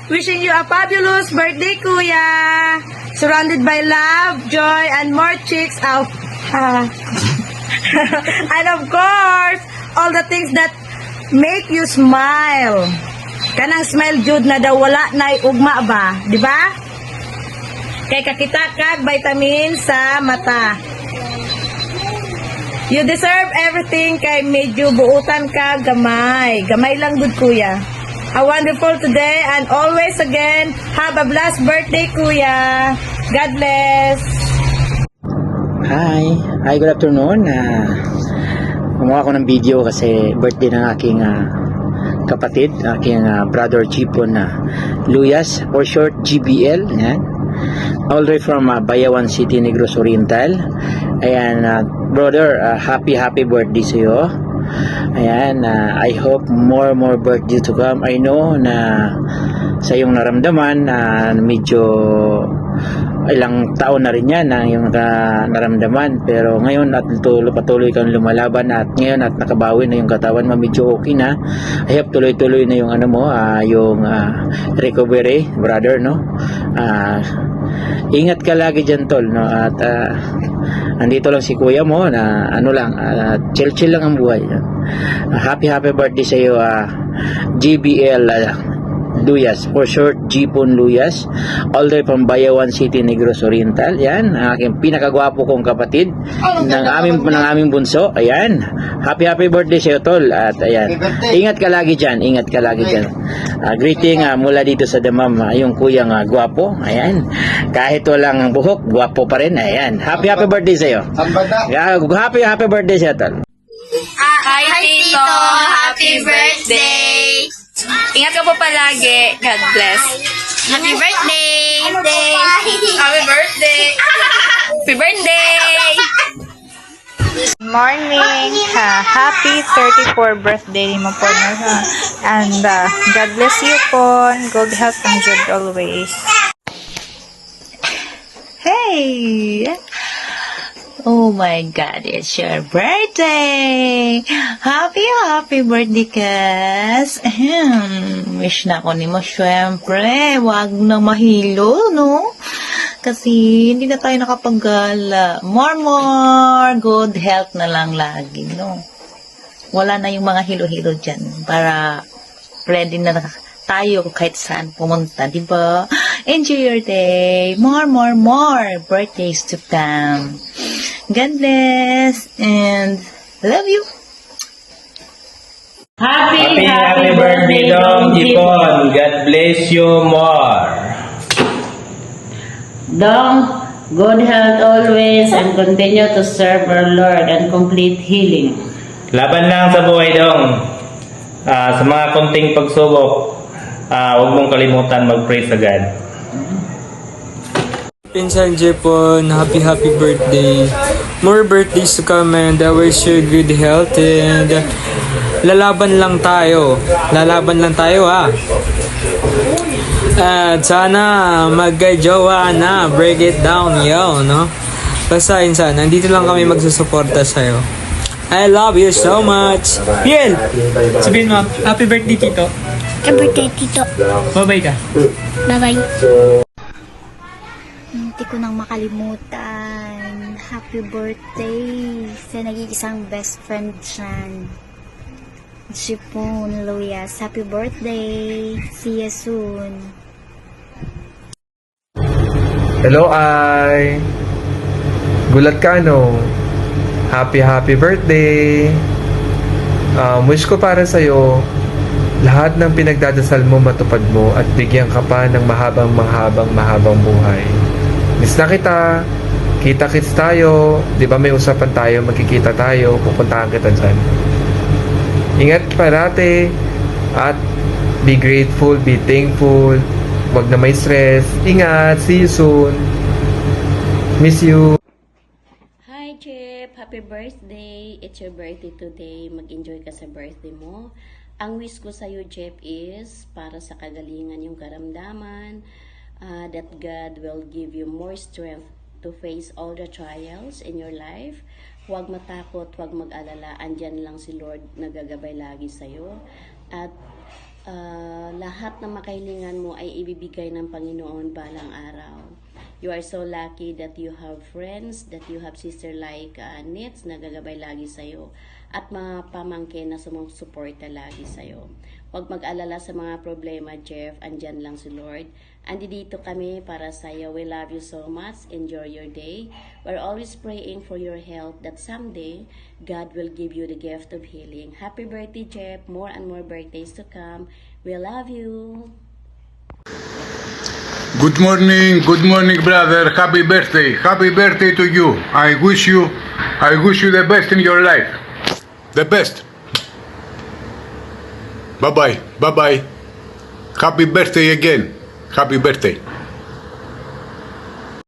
Wishing you a fabulous birthday, Kuya. Surrounded by love, joy, and more chicks out. And of course, all the things that make you smile. Kanang smile jud na daw wala na ugma ba, di ba? Kay kakita kag vitamin sa mata. You deserve everything kay medyo buutan ka gamay. Gamay lang good, Kuya. A wonderful today and always again, have a blessed birthday, Kuya. God bless. Hi, good afternoon. Gumawa ko ng video kasi birthday ng aking kapatid, aking brother Chipon Luyas, or short GBL. Yan. All the way from Bayawan City, Negros Oriental. Ayan, brother, happy birthday sa iyo. Ayan, I hope more birthday to come. I know na sa iyong naramdaman medyo ilang taon na rin yan ang iyong naramdaman, pero ngayon at patuloy kang lumalaban at ngayon at nakabawi na yung katawan mo, medyo okay na. I hope tuloy na yung yung recovery, brother, no? Ingat ka lagi dyan, tol, no? At andito lang si kuya mo na chill lang ang buhay. Happy birthday sa iyo, GBL Luyas, for short Jipon Luyas, all the way from Bayawan City, Negros Oriental. Yan, aking pinakagwapo kong kapatid ng aming bunso. Ayan, happy birthday sa iyo, tol. At ayan, ingat ka lagi dyan. Greeting mula dito sa Damam, yung kuyang gwapo. Ayan, kahit walang buhok, gwapo pa rin. Ayan, happy birthday sa iyo. Happy birthday sa iyo, tol. Hi, Tito! Happy birthday! Ingat ka po palagi. God bless. Happy birthday! Happy birthday! Happy birthday! Morning! Happy 34th birthday mo po. And God bless you po. Good health and joy always. Hey! Oh my God, it's your birthday! Happy birthday, Cass! Wish na ako ni mo, syempre. Wag na mahilo, no? Kasi hindi na tayo nakapaggala. More good health na lang lagi, no? Wala na yung mga hilo-hilo dyan para ready na tayo kahit saan pumunta, di ba? Enjoy your day. More birthdays to come. God bless and love you. Happy birthday, Dong Jipon. God bless you more. Dong, good health always and continue to serve our Lord and complete healing. Laban lang sa buhay, Dong. Sa mga konting pagsubok, huwag mong kalimutan mag-pray sa God. Pinsan Jepon, happy birthday. More birthdays to come and I wish you good health and lalaban lang tayo ha. At sana mag-jowa na, break it down yo, no? Basta insan, nandito lang kami magsusuporta sa'yo. I love you so much. Piel, sabihin mo, happy birthday Tito. Happy birthday, Tito. Bye-bye ka. Bye-bye. Hindi ko nang makalimutan. Happy birthday sa nag-iisang best friend dyan. Jipon Luyas. Happy birthday. See you soon. Hello, Ay. Gulat ka, no? Happy birthday. Wish ko para sa'yo, lahat ng pinagdadasal mo matupad mo at bigyan ka pa ng mahabang buhay. Miss na kita. Kita-kits tayo. Di ba may usapan tayo, magkikita tayo, pupuntahan kita dyan. Ingat parate at be grateful, be thankful. Wag na may stress. Ingat. See you soon. Miss you. Hi, Chip! Happy birthday! It's your birthday today. Mag-enjoy ka sa birthday mo. Ang wish ko sa'yo, Chip, is para sa kagalingan yung karamdaman, that God will give you more strength to face all the trials in your life. Huwag matakot, huwag mag-alala. Andyan lang si Lord nagagabay lagi sa'yo. At lahat ng makahilingan mo ay ibibigay ng Panginoon balang araw. You are so lucky that you have friends, that you have sister like Nits na gagabay lagi sa'yo, at mga pamangkin na sumusuporta lagi sa'yo. Huwag mag-alala sa mga problema, Jeff. Andyan lang si Lord. Andito kami para sa'yo. We love you so much. Enjoy your day. We're always praying for your health that someday God will give you the gift of healing. Happy birthday, Jeff. More and more birthdays to come. We love you. Good morning, brother. Happy birthday to you. I wish you the best in your life. The best. Bye bye. Happy birthday again. Happy birthday.